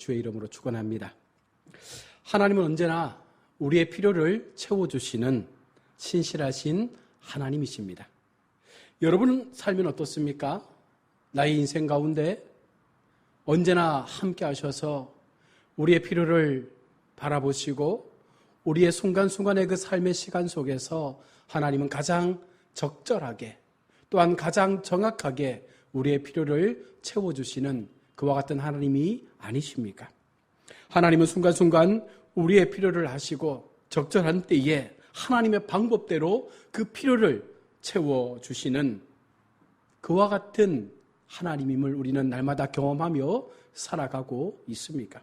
주의 이름으로 축원합니다. 하나님은 언제나 우리의 필요를 채워주시는 신실하신 하나님이십니다. 여러분 삶은 어떻습니까? 나의 인생 가운데 언제나 함께 하셔서 우리의 필요를 바라보시고 우리의 순간순간의 그 삶의 시간 속에서 하나님은 가장 적절하게 또한 가장 정확하게 우리의 필요를 채워주시는 그와 같은 하나님이 아니십니까? 하나님은 순간순간 우리의 필요를 하시고 적절한 때에 하나님의 방법대로 그 필요를 채워주시는 그와 같은 하나님임을 우리는 날마다 경험하며 살아가고 있습니까?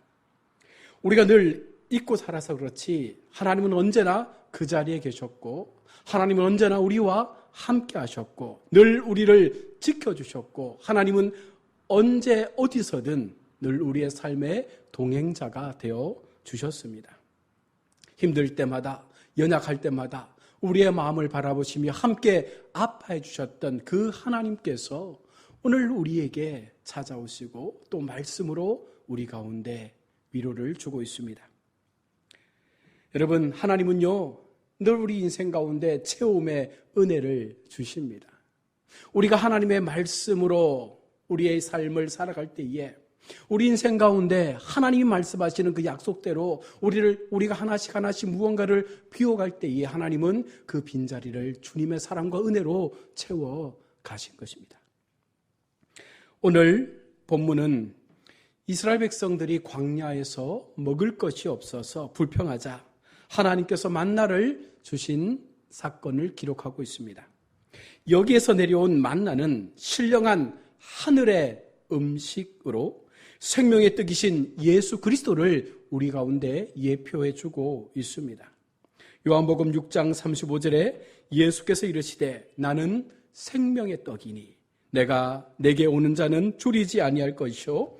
우리가 늘 잊고 살아서 그렇지 하나님은 언제나 그 자리에 계셨고 하나님은 언제나 우리와 함께 하셨고 늘 우리를 지켜주셨고 하나님은 언제 어디서든 늘 우리의 삶의 동행자가 되어 주셨습니다. 힘들 때마다 연약할 때마다 우리의 마음을 바라보시며 함께 아파해 주셨던 그 하나님께서 오늘 우리에게 찾아오시고 또 말씀으로 우리 가운데 위로를 주고 있습니다. 여러분, 하나님은요 늘 우리 인생 가운데 채움의 은혜를 주십니다. 우리가 하나님의 말씀으로 우리의 삶을 살아갈 때에 우리 인생 가운데 하나님이 말씀하시는 그 약속대로 우리가 하나씩 무언가를 비워갈 때에 하나님은 그 빈자리를 주님의 사랑과 은혜로 채워 가신 것입니다. 오늘 본문은 이스라엘 백성들이 광야에서 먹을 것이 없어서 불평하자 하나님께서 만나를 주신 사건을 기록하고 있습니다. 여기에서 내려온 만나는 신령한 하늘의 음식으로 생명의 떡이신 예수 그리스도를 우리 가운데 예표해 주고 있습니다. 요한복음 6장 35절에 예수께서 이르시되 나는 생명의 떡이니 내게 오는 자는 줄이지 아니할 것이요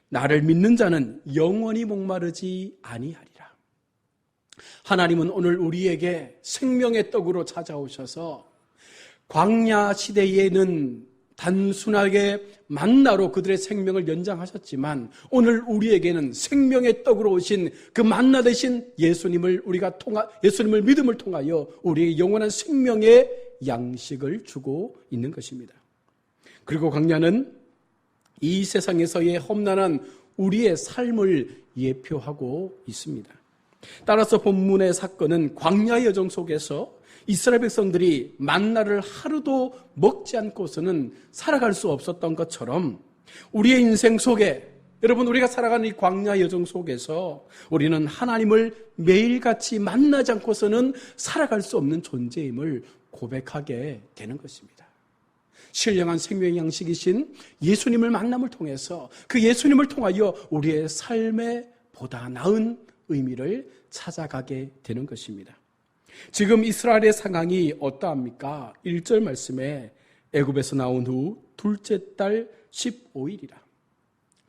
나를 믿는 자는 영원히 목마르지 아니하리라. 하나님은 오늘 우리에게 생명의 떡으로 찾아오셔서 광야 시대에는 단순하게 만나로 그들의 생명을 연장하셨지만 오늘 우리에게는 생명의 떡으로 오신 그 만나 되신 예수님을 믿음을 통하여 우리의 영원한 생명의 양식을 주고 있는 것입니다. 그리고 광야는 이 세상에서의 험난한 우리의 삶을 예표하고 있습니다. 따라서 본문의 사건은 광야의 여정 속에서 이스라엘 백성들이 만나를 하루도 먹지 않고서는 살아갈 수 없었던 것처럼 우리의 인생 속에 여러분 우리가 살아가는 이 광야 여정 속에서 우리는 하나님을 매일같이 만나지 않고서는 살아갈 수 없는 존재임을 고백하게 되는 것입니다. 신령한 생명의 양식이신 예수님을 만남을 통해서 그 예수님을 통하여 우리의 삶에 보다 나은 의미를 찾아가게 되는 것입니다. 지금 이스라엘의 상황이 어떠합니까? 1절 말씀에 애굽에서 나온 후 둘째 달 15일이라.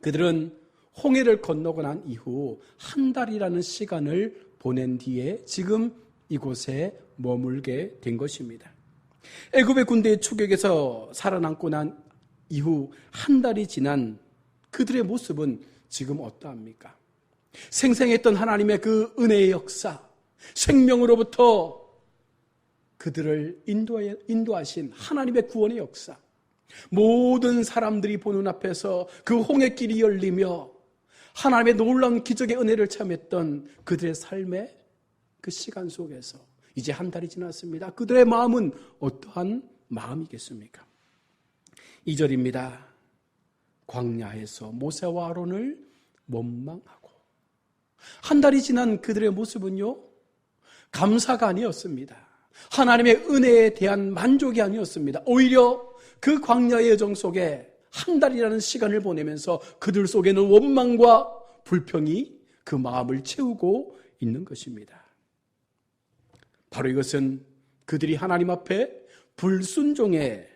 그들은 홍해를 건너고 난 이후 한 달이라는 시간을 보낸 뒤에 지금 이곳에 머물게 된 것입니다. 애굽의 군대의 추격에서 살아남고 난 이후 한 달이 지난 그들의 모습은 지금 어떠합니까? 생생했던 하나님의 그 은혜의 역사, 생명으로부터 그들을 인도하신 하나님의 구원의 역사, 모든 사람들이 보는 앞에서 그 홍해길이 열리며 하나님의 놀라운 기적의 은혜를 체험했던 그들의 삶의 그 시간 속에서 이제 한 달이 지났습니다. 그들의 마음은 어떠한 마음이겠습니까? 2절입니다. 광야에서 모세와 아론을 원망하고 한 달이 지난 그들의 모습은요, 감사가 아니었습니다. 하나님의 은혜에 대한 만족이 아니었습니다. 오히려 그 광야의 여정 속에 한 달이라는 시간을 보내면서 그들 속에는 원망과 불평이 그 마음을 채우고 있는 것입니다. 바로 이것은 그들이 하나님 앞에 불순종의,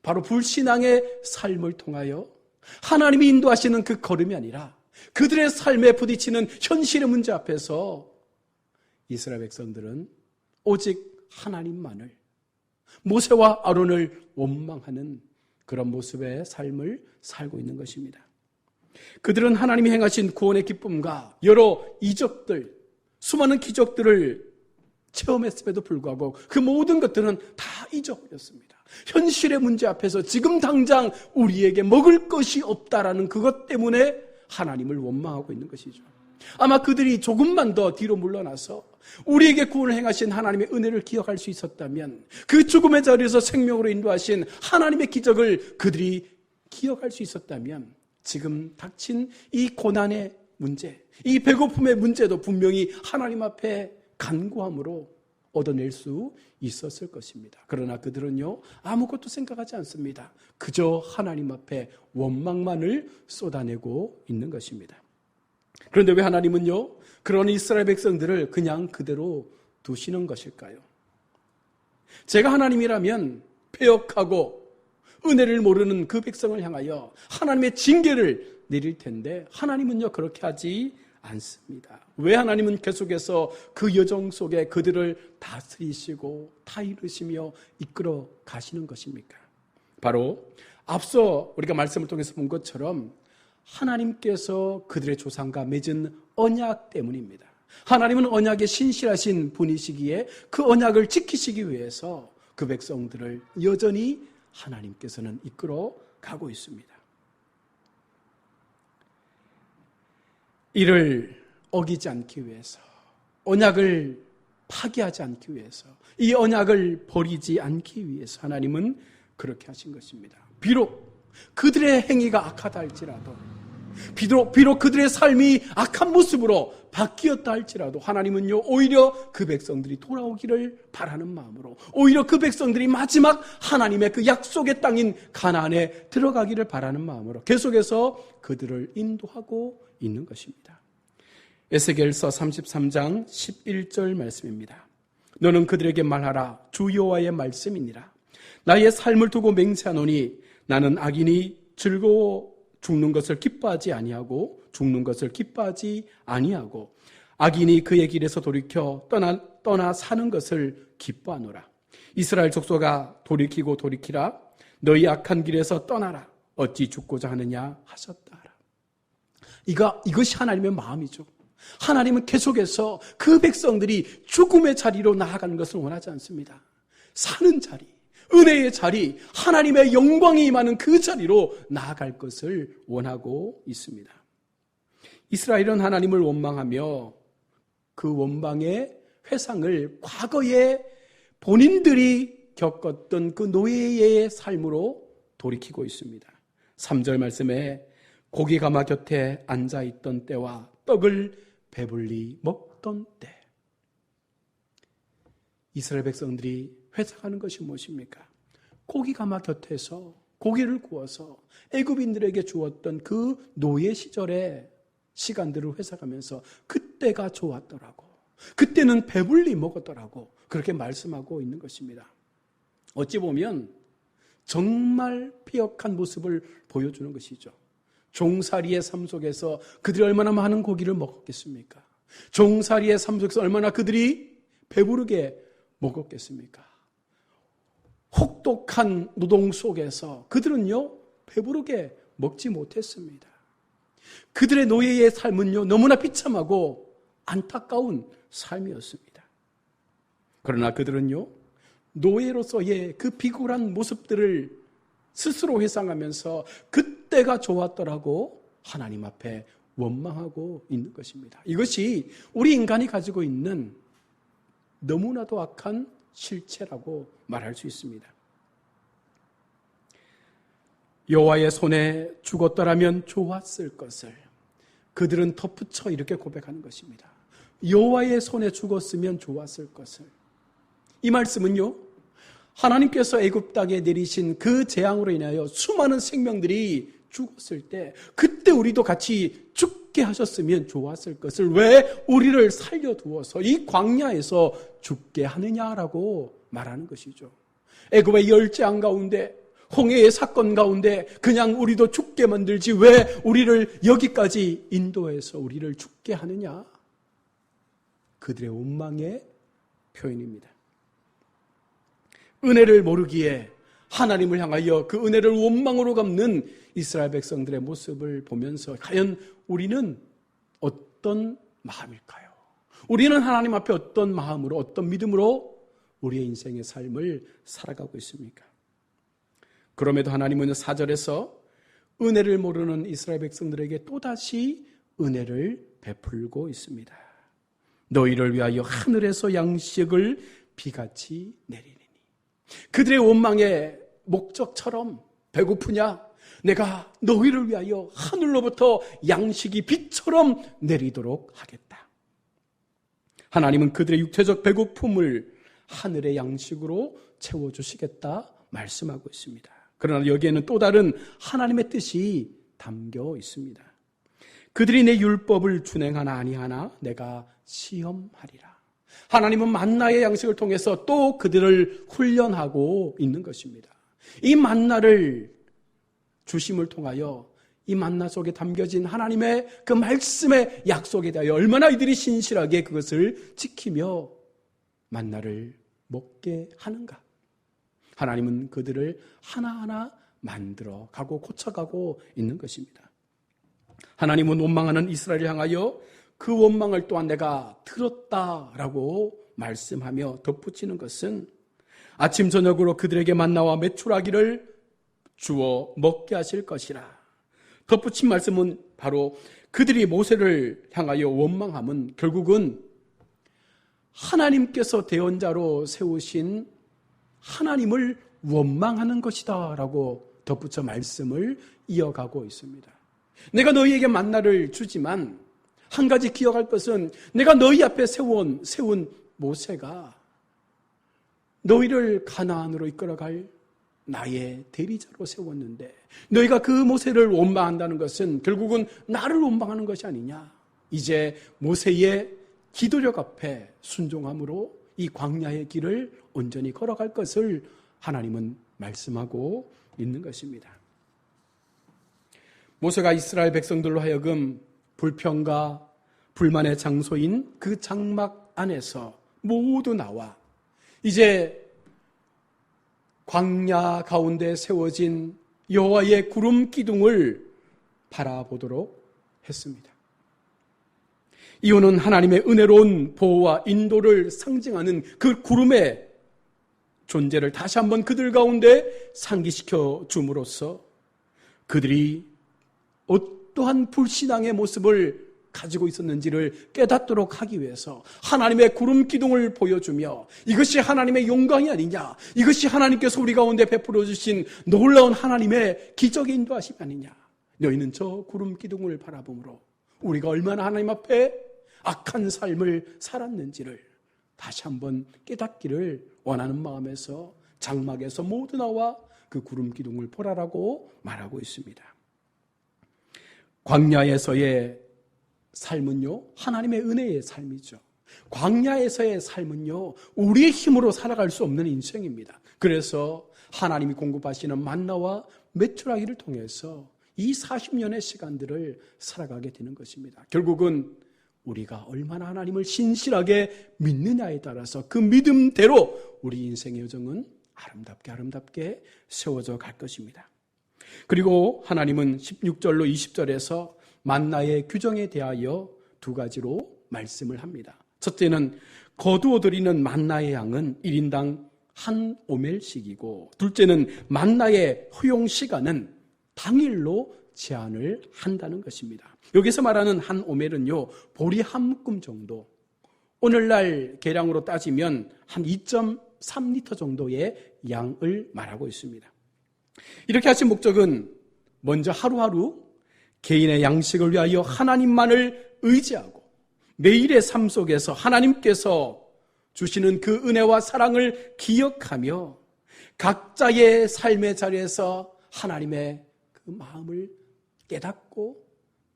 바로 불신앙의 삶을 통하여 하나님이 인도하시는 그 걸음이 아니라 그들의 삶에 부딪히는 현실의 문제 앞에서 이스라엘 백성들은 오직 하나님만을, 모세와 아론을 원망하는 그런 모습의 삶을 살고 있는 것입니다. 그들은 하나님이 행하신 구원의 기쁨과 여러 이적들, 수많은 기적들을 체험했음에도 불구하고 그 모든 것들은 다 잊어버렸습니다. 현실의 문제 앞에서 지금 당장 우리에게 먹을 것이 없다라는 그것 때문에 하나님을 원망하고 있는 것이죠. 아마 그들이 조금만 더 뒤로 물러나서 우리에게 구원을 행하신 하나님의 은혜를 기억할 수 있었다면, 그 죽음의 자리에서 생명으로 인도하신 하나님의 기적을 그들이 기억할 수 있었다면, 지금 닥친 이 고난의 문제, 이 배고픔의 문제도 분명히 하나님 앞에 간구함으로 얻어낼 수 있었을 것입니다. 그러나 그들은요, 아무것도 생각하지 않습니다. 그저 하나님 앞에 원망만을 쏟아내고 있는 것입니다. 그런데 왜 하나님은요, 그런 이스라엘 백성들을 그냥 그대로 두시는 것일까요? 제가 하나님이라면 패역하고 은혜를 모르는 그 백성을 향하여 하나님의 징계를 내릴 텐데, 하나님은요 그렇게 하지 않습니다. 왜 하나님은 계속해서 그 여정 속에 그들을 다스리시고 타이르시며 이끌어 가시는 것입니까? 바로 앞서 우리가 말씀을 통해서 본 것처럼 하나님께서 그들의 조상과 맺은 언약 때문입니다. 하나님은 언약에 신실하신 분이시기에 그 언약을 지키시기 위해서 그 백성들을 여전히 하나님께서는 이끌어 가고 있습니다. 이를 어기지 않기 위해서, 언약을 파기하지 않기 위해서, 이 언약을 버리지 않기 위해서 하나님은 그렇게 하신 것입니다. 비록 그들의 행위가 악하다 할지라도, 비록 그들의 삶이 악한 모습으로 바뀌었다 할지라도 하나님은요 오히려 그 백성들이 돌아오기를 바라는 마음으로, 오히려 그 백성들이 마지막 하나님의 그 약속의 땅인 가나안에 들어가기를 바라는 마음으로 계속해서 그들을 인도하고 있는 것입니다. 에스겔서 33장 11절 말씀입니다. 너는 그들에게 말하라. 주 여호와의 말씀이니라. 나의 삶을 두고 맹세하노니 나는 악인이 즐거워 죽는 것을 기뻐하지 아니하고 죽는 것을 기뻐하지 아니하고 악인이 그의 길에서 돌이켜 떠나 사는 것을 기뻐하노라. 이스라엘 족속아 돌이키고 돌이키라. 너희 악한 길에서 떠나라. 어찌 죽고자 하느냐 하셨다. 이것이 하나님의 마음이죠. 하나님은 계속해서 그 백성들이 죽음의 자리로 나아가는 것을 원하지 않습니다. 사는 자리, 은혜의 자리, 하나님의 영광이 임하는 그 자리로 나아갈 것을 원하고 있습니다. 이스라엘은 하나님을 원망하며 그 원망의 회상을 과거에 본인들이 겪었던 그 노예의 삶으로 돌이키고 있습니다. 3절 말씀에 고기 가마 곁에 앉아있던 때와 떡을 배불리 먹던 때. 이스라엘 백성들이 회상하는 것이 무엇입니까? 고기 가마 곁에서 고기를 구워서 애굽인들에게 주었던 그 노예 시절의 시간들을 회상하면서 그때가 좋았더라고, 그때는 배불리 먹었더라고, 그렇게 말씀하고 있는 것입니다. 어찌 보면 정말 피역한 모습을 보여주는 것이죠. 종살이의 삶 속에서 그들이 얼마나 많은 고기를 먹었겠습니까? 종살이의 삶 속에서 얼마나 그들이 배부르게 먹었겠습니까? 혹독한 노동 속에서 그들은요 배부르게 먹지 못했습니다. 그들의 노예의 삶은요 너무나 비참하고 안타까운 삶이었습니다. 그러나 그들은요 노예로서의 그 비굴한 모습들을 스스로 회상하면서 그때가 좋았더라고 하나님 앞에 원망하고 있는 것입니다. 이것이 우리 인간이 가지고 있는 너무나도 악한 실체라고 말할 수 있습니다. 여호와의 손에 죽었더라면 좋았을 것을 그들은 덧붙여 이렇게 고백하는 것입니다. 여호와의 손에 죽었으면 좋았을 것을. 이 말씀은요 하나님께서 애굽 땅에 내리신 그 재앙으로 인하여 수많은 생명들이 죽었을 때 그때 우리도 같이 죽게 하셨으면 좋았을 것을 왜 우리를 살려두어서 이 광야에서 죽게 하느냐라고 말하는 것이죠. 애굽의 열재앙 가운데, 홍해의 사건 가운데 그냥 우리도 죽게 만들지 왜 우리를 여기까지 인도해서 우리를 죽게 하느냐. 그들의 원망의 표현입니다. 은혜를 모르기에 하나님을 향하여 그 은혜를 원망으로 갚는 이스라엘 백성들의 모습을 보면서 과연 우리는 어떤 마음일까요? 우리는 하나님 앞에 어떤 마음으로, 어떤 믿음으로 우리의 인생의 삶을 살아가고 있습니까? 그럼에도 하나님은 4절에서 은혜를 모르는 이스라엘 백성들에게 또다시 은혜를 베풀고 있습니다. 너희를 위하여 하늘에서 양식을 비같이 내리리니. 그들의 원망의 목적처럼 배고프냐? 내가 너희를 위하여 하늘로부터 양식이 비처럼 내리도록 하겠다. 하나님은 그들의 육체적 배고픔을 하늘의 양식으로 채워주시겠다 말씀하고 있습니다. 그러나 여기에는 또 다른 하나님의 뜻이 담겨 있습니다. 그들이 내 율법을 준행하나 아니하나 내가 시험하리라. 하나님은 만나의 양식을 통해서 또 그들을 훈련하고 있는 것입니다. 이 만나를 주심을 통하여 이 만나 속에 담겨진 하나님의 그 말씀의 약속에 대하여 얼마나 이들이 신실하게 그것을 지키며 만나를 먹게 하는가. 하나님은 그들을 하나하나 만들어 가고 고쳐가고 있는 것입니다. 하나님은 원망하는 이스라엘을 향하여 그 원망을 또한 내가 들었다라고 말씀하며 덧붙이는 것은 아침 저녁으로 그들에게 만나와 메추라기를 주어 먹게 하실 것이라. 덧붙인 말씀은 바로 그들이 모세를 향하여 원망함은 결국은 하나님께서 대언자로 세우신 하나님을 원망하는 것이다 라고 덧붙여 말씀을 이어가고 있습니다. 내가 너희에게 만나를 주지만 한 가지 기억할 것은 내가 너희 앞에 세운 모세가 너희를 가나안으로 이끌어갈 나의 대리자로 세웠는데 너희가 그 모세를 원망한다는 것은 결국은 나를 원망하는 것이 아니냐. 이제 모세의 기도력 앞에 순종함으로 이 광야의 길을 온전히 걸어갈 것을 하나님은 말씀하고 있는 것입니다. 모세가 이스라엘 백성들로 하여금 불평과 불만의 장소인 그 장막 안에서 모두 나와 이제 광야 가운데 세워진 여호와의 구름 기둥을 바라보도록 했습니다. 이유는 하나님의 은혜로운 보호와 인도를 상징하는 그 구름의 존재를 다시 한번 그들 가운데 상기시켜 줌으로써 그들이 어떠한 불신앙의 모습을 가지고 있었는지를 깨닫도록 하기 위해서 하나님의 구름 기둥을 보여주며 이것이 하나님의 영광이 아니냐, 이것이 하나님께서 우리 가운데 베풀어 주신 놀라운 하나님의 기적의 인도하심이 아니냐. 너희는 저 구름 기둥을 바라보므로 우리가 얼마나 하나님 앞에 악한 삶을 살았는지를 다시 한번 깨닫기를 원하는 마음에서 장막에서 모두 나와 그 구름 기둥을 보라라고 말하고 있습니다. 광야에서의 삶은요, 하나님의 은혜의 삶이죠. 광야에서의 삶은요, 우리의 힘으로 살아갈 수 없는 인생입니다. 그래서 하나님이 공급하시는 만나와 메추라기를 통해서 이 40년의 시간들을 살아가게 되는 것입니다. 결국은 우리가 얼마나 하나님을 신실하게 믿느냐에 따라서 그 믿음대로 우리 인생의 여정은 아름답게 세워져 갈 것입니다. 그리고 하나님은 16절로 20절에서 만나의 규정에 대하여 두 가지로 말씀을 합니다. 첫째는 거두어 드리는 만나의 양은 1인당 한 오멜씩이고, 둘째는 만나의 허용 시간은 당일로 제한을 한다는 것입니다. 여기서 말하는 한 오멜은요, 보리 한 묶음 정도, 오늘날 계량으로 따지면 한 2.3리터 정도의 양을 말하고 있습니다. 이렇게 하신 목적은 먼저 하루하루 개인의 양식을 위하여 하나님만을 의지하고 매일의 삶 속에서 하나님께서 주시는 그 은혜와 사랑을 기억하며 각자의 삶의 자리에서 하나님의 그 마음을 깨닫고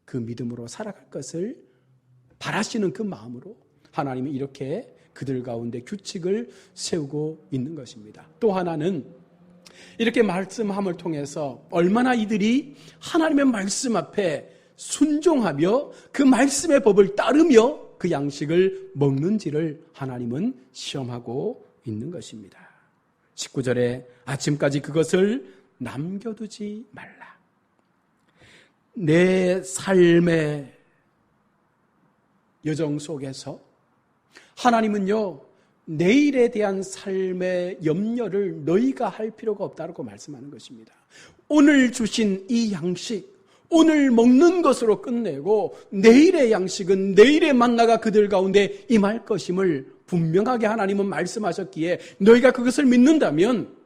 그 믿음으로 살아갈 것을 바라시는 그 마음으로 하나님이 이렇게 그들 가운데 규칙을 세우고 있는 것입니다. 또 하나는 이렇게 말씀함을 통해서 얼마나 이들이 하나님의 말씀 앞에 순종하며 그 말씀의 법을 따르며 그 양식을 먹는지를 하나님은 시험하고 있는 것입니다. 19절에 아침까지 그것을 남겨두지 말라. 내 삶의 여정 속에서 하나님은요, 내일에 대한 삶의 염려를 너희가 할 필요가 없다고 말씀하는 것입니다. 오늘 주신 이 양식, 오늘 먹는 것으로 끝내고 내일의 양식은 내일의 만나가 그들 가운데 임할 것임을 분명하게 하나님은 말씀하셨기에 너희가 그것을 믿는다면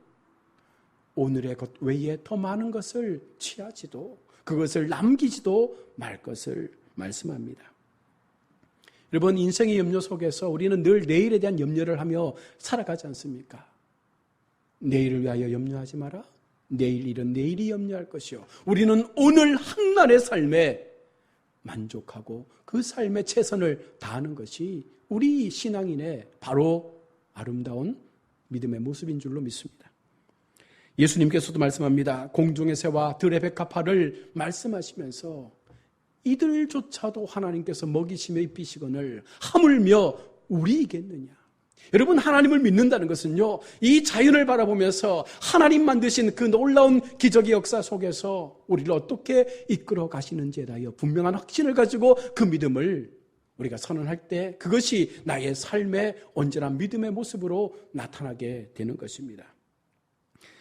오늘의 것 외에 더 많은 것을 취하지도 그것을 남기지도 말 것을 말씀합니다. 여러분, 인생의 염려 속에서 우리는 늘 내일에 대한 염려를 하며 살아가지 않습니까? 내일을 위하여 염려하지 마라. 내일 일은 내일이 염려할 것이요. 우리는 오늘 한날의 삶에 만족하고 그 삶에 최선을 다하는 것이 우리 신앙인의 바로 아름다운 믿음의 모습인 줄로 믿습니다. 예수님께서도 말씀합니다. 공중의 새와 들의 백합화를 말씀하시면서 이들조차도 하나님께서 먹이시며 입히시거늘 하물며 우리이겠느냐. 여러분, 하나님을 믿는다는 것은요, 이 자연을 바라보면서 하나님 만드신 그 놀라운 기적의 역사 속에서 우리를 어떻게 이끌어 가시는지에 대하여 분명한 확신을 가지고 그 믿음을 우리가 선언할 때 그것이 나의 삶의 온전한 믿음의 모습으로 나타나게 되는 것입니다.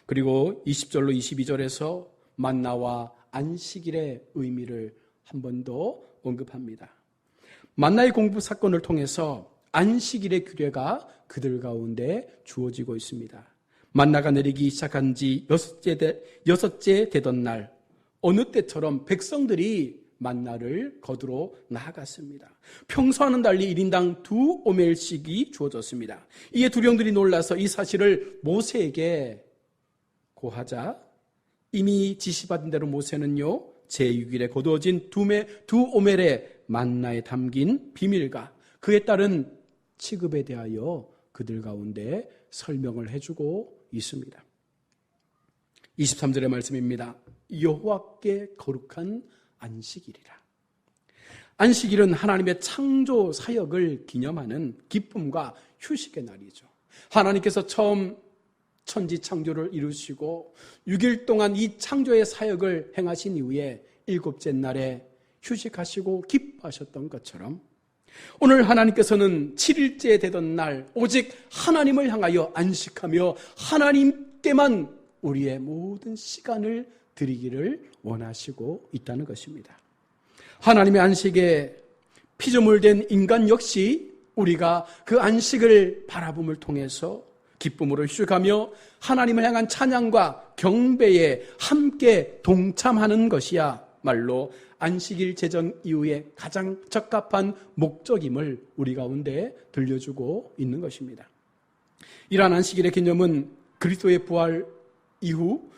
그리고 20절로 22절에서 만나와 안식일의 의미를 한 번 더 언급합니다. 만나의 공부 사건을 통해서 안식일의 규례가 그들 가운데 주어지고 있습니다. 만나가 내리기 시작한 지 여섯째 되던 날, 어느 때처럼 백성들이 만나를 거두러 나아갔습니다. 평소와는 달리 1인당 2오멜씩이 주어졌습니다. 이에 두령들이 놀라서 이 사실을 모세에게 고하자 이미 지시받은 대로 모세는요, 제6일에 거두어진 2오멜의 만나에 담긴 비밀과 그에 따른 취급에 대하여 그들 가운데 설명을 해주고 있습니다. 23절의 말씀입니다. 여호와께 거룩한 안식일이라. 안식일은 하나님의 창조 사역을 기념하는 기쁨과 휴식의 날이죠. 하나님께서 처음 천지 창조를 이루시고 6일 동안 이 창조의 사역을 행하신 이후에 7째 날에 휴식하시고 기뻐하셨던 것처럼 오늘 하나님께서는 7일째 되던 날 오직 하나님을 향하여 안식하며 하나님께만 우리의 모든 시간을 드리기를 원하시고 있다는 것입니다. 하나님의 안식에 피조물된 인간 역시 우리가 그 안식을 바라봄을 통해서 기쁨으로 휴식하며 하나님을 향한 찬양과 경배에 함께 동참하는 것이야말로 안식일 제정 이후에 가장 적합한 목적임을 우리 가운데 들려주고 있는 것입니다. 이러한 안식일의 개념은 그리스도의 부활 이후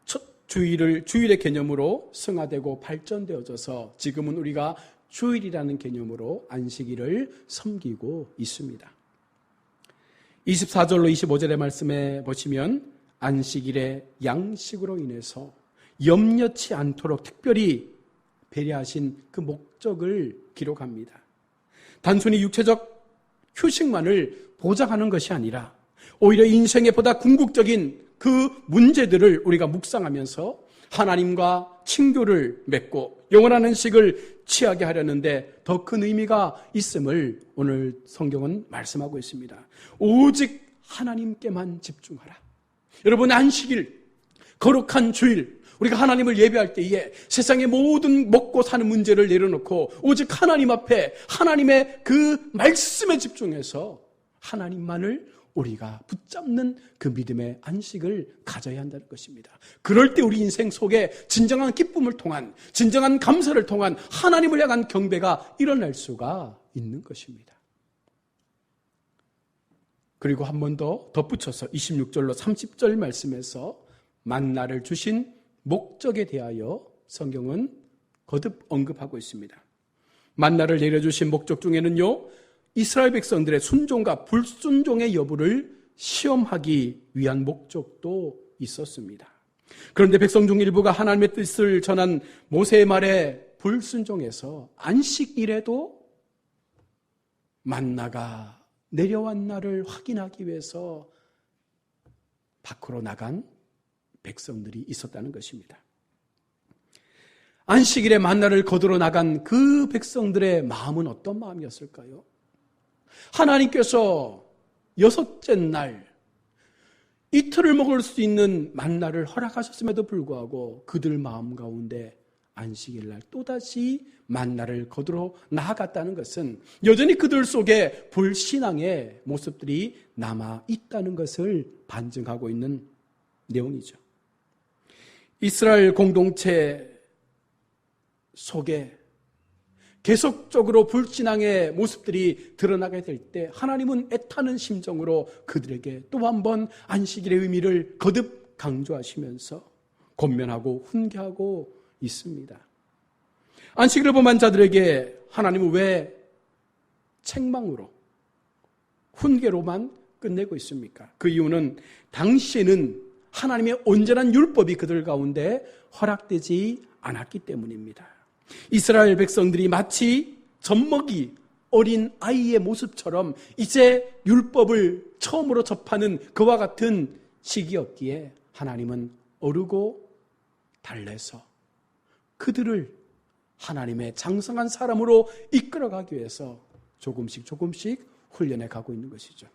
첫 주일의 개념으로 승화되고 발전되어져서 지금은 우리가 주일이라는 개념으로 안식일을 섬기고 있습니다. 24절로 25절의 말씀에 보시면 안식일의 양식으로 인해서 염려치 않도록 특별히 배려하신 그 목적을 기록합니다. 단순히 육체적 휴식만을 보장하는 것이 아니라 오히려 인생의 보다 궁극적인 그 문제들을 우리가 묵상하면서 하나님과 친교를 맺고 영원한 안식을 취하게 하려는데 더 큰 의미가 있음을 오늘 성경은 말씀하고 있습니다. 오직 하나님께만 집중하라. 여러분, 안식일, 거룩한 주일, 우리가 하나님을 예배할 때에 세상의 모든 먹고 사는 문제를 내려놓고 오직 하나님 앞에 하나님의 그 말씀에 집중해서 하나님만을 우리가 붙잡는 그 믿음의 안식을 가져야 한다는 것입니다. 그럴 때 우리 인생 속에 진정한 기쁨을 통한, 진정한 감사를 통한 하나님을 향한 경배가 일어날 수가 있는 것입니다. 그리고 한 번 더 덧붙여서 26절로 30절 말씀에서 만나를 주신 목적에 대하여 성경은 거듭 언급하고 있습니다. 만나를 내려주신 목적 중에는요, 이스라엘 백성들의 순종과 불순종의 여부를 시험하기 위한 목적도 있었습니다. 그런데 백성 중 일부가 하나님의 뜻을 전한 모세의 말에 불순종해서 안식일에도 만나가 내려왔나를 확인하기 위해서 밖으로 나간 백성들이 있었다는 것입니다. 안식일에 만나를 거두러 나간 그 백성들의 마음은 어떤 마음이었을까요? 하나님께서 여섯째 날 이틀을 먹을 수 있는 만나를 허락하셨음에도 불구하고 그들 마음 가운데 안식일 날 또다시 만나를 거두러 나아갔다는 것은 여전히 그들 속에 불신앙의 모습들이 남아 있다는 것을 반증하고 있는 내용이죠. 이스라엘 공동체 속에 계속적으로 불신앙의 모습들이 드러나게 될 때 하나님은 애타는 심정으로 그들에게 또 한 번 안식일의 의미를 거듭 강조하시면서 권면하고 훈계하고 있습니다. 안식일을 범한 자들에게 하나님은 왜 책망으로 훈계로만 끝내고 있습니까? 그 이유는 당시에는 하나님의 온전한 율법이 그들 가운데 허락되지 않았기 때문입니다. 이스라엘 백성들이 마치 젖먹이 어린 아이의 모습처럼 이제 율법을 처음으로 접하는 그와 같은 시기였기에 하나님은 어르고 달래서 그들을 하나님의 장성한 사람으로 이끌어가기 위해서 조금씩 훈련해 가고 있는 것이죠.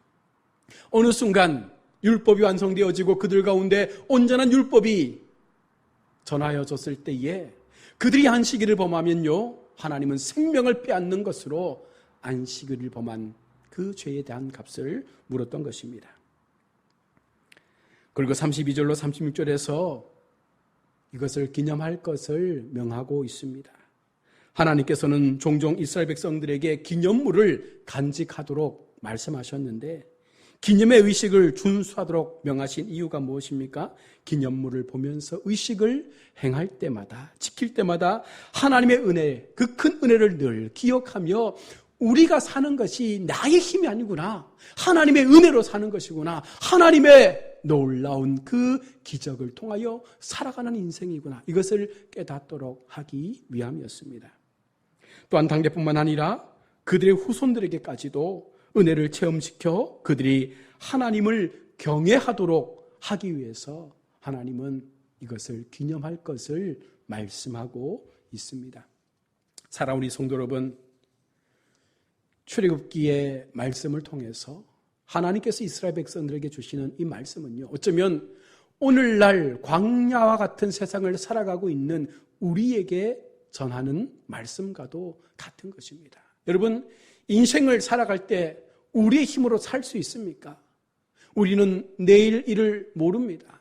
어느 순간 율법이 완성되어지고 그들 가운데 온전한 율법이 전하여졌을 때에 그들이 안식일을 범하면요, 하나님은 생명을 빼앗는 것으로 안식일을 범한 그 죄에 대한 값을 물었던 것입니다. 그리고 32절로 36절에서 이것을 기념할 것을 명하고 있습니다. 하나님께서는 종종 이스라엘 백성들에게 기념물을 간직하도록 말씀하셨는데 기념의 의식을 준수하도록 명하신 이유가 무엇입니까? 기념물을 보면서 의식을 행할 때마다, 지킬 때마다 하나님의 은혜, 그 큰 은혜를 늘 기억하며 우리가 사는 것이 나의 힘이 아니구나, 하나님의 은혜로 사는 것이구나, 하나님의 놀라운 그 기적을 통하여 살아가는 인생이구나, 이것을 깨닫도록 하기 위함이었습니다. 또한 당대뿐만 아니라 그들의 후손들에게까지도 은혜를 체험시켜 그들이 하나님을 경외하도록 하기 위해서 하나님은 이것을 기념할 것을 말씀하고 있습니다. 사랑하는 우리 성도 여러분, 출애굽기의 말씀을 통해서 하나님께서 이스라엘 백성들에게 주시는 이 말씀은요, 어쩌면 오늘날 광야와 같은 세상을 살아가고 있는 우리에게 전하는 말씀과도 같은 것입니다. 여러분, 인생을 살아갈 때 우리의 힘으로 살 수 있습니까? 우리는 내일 일을 모릅니다.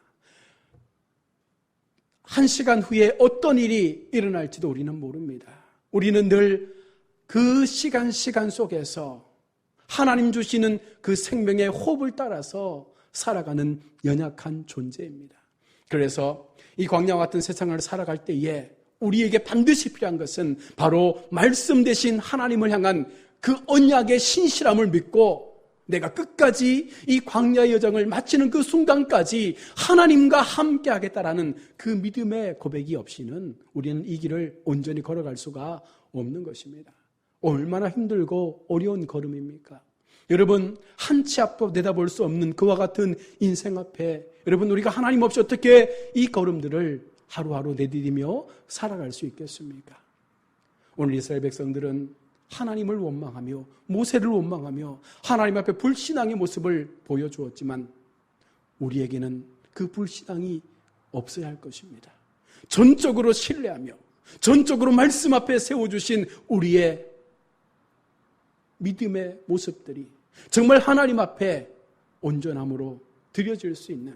한 시간 후에 어떤 일이 일어날지도 우리는 모릅니다. 우리는 늘 그 시간 속에서 하나님 주시는 그 생명의 호흡을 따라서 살아가는 연약한 존재입니다. 그래서 이 광야와 같은 세상을 살아갈 때에 우리에게 반드시 필요한 것은 바로 말씀 대신 하나님을 향한 그 언약의 신실함을 믿고 내가 끝까지 이 광야의 여정을 마치는 그 순간까지 하나님과 함께 하겠다라는 그 믿음의 고백이 없이는 우리는 이 길을 온전히 걸어갈 수가 없는 것입니다. 얼마나 힘들고 어려운 걸음입니까? 여러분, 한 치 앞도 내다볼 수 없는 그와 같은 인생 앞에 여러분, 우리가 하나님 없이 어떻게 이 걸음들을 하루하루 내디디며 살아갈 수 있겠습니까? 오늘 이스라엘 백성들은 하나님을 원망하며 모세를 원망하며 하나님 앞에 불신앙의 모습을 보여주었지만 우리에게는 그 불신앙이 없어야 할 것입니다. 전적으로 신뢰하며 전적으로 말씀 앞에 세워주신 우리의 믿음의 모습들이 정말 하나님 앞에 온전함으로 드려질 수 있는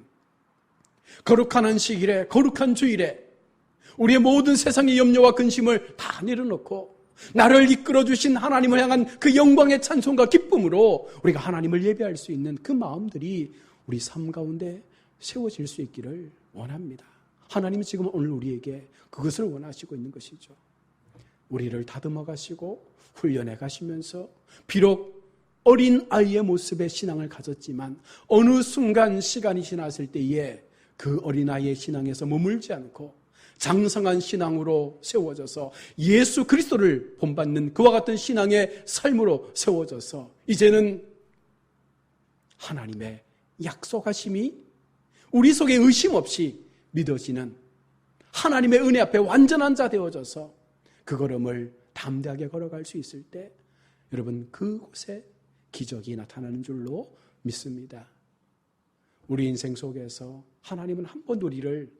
거룩한 안식일에, 거룩한 주일에 우리의 모든 세상의 염려와 근심을 다 내려놓고 나를 이끌어주신 하나님을 향한 그 영광의 찬송과 기쁨으로 우리가 하나님을 예배할 수 있는 그 마음들이 우리 삶 가운데 세워질 수 있기를 원합니다. 하나님은 지금 오늘 우리에게 그것을 원하시고 있는 것이죠. 우리를 다듬어 가시고 훈련해 가시면서 비록 어린 아이의 모습의 신앙을 가졌지만 어느 순간 시간이 지났을 때에 그 어린아이의 신앙에서 머물지 않고 장성한 신앙으로 세워져서 예수 그리스도를 본받는 그와 같은 신앙의 삶으로 세워져서 이제는 하나님의 약속하심이 우리 속에 의심 없이 믿어지는 하나님의 은혜 앞에 완전한 자 되어져서 그 걸음을 담대하게 걸어갈 수 있을 때 여러분 그곳에 기적이 나타나는 줄로 믿습니다. 우리 인생 속에서 하나님은 한 번도 우리를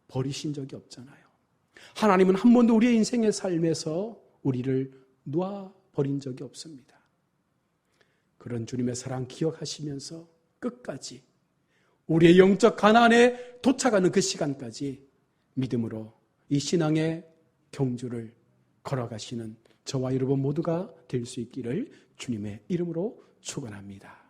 버리신 적이 없잖아요. 하나님은 한 번도 우리의 인생의 삶에서 우리를 놓아버린 적이 없습니다. 그런 주님의 사랑 기억하시면서 끝까지 우리의 영적 가난에 도착하는 그 시간까지 믿음으로 이 신앙의 경주를 걸어가시는 저와 여러분 모두가 될 수 있기를 주님의 이름으로 축원합니다.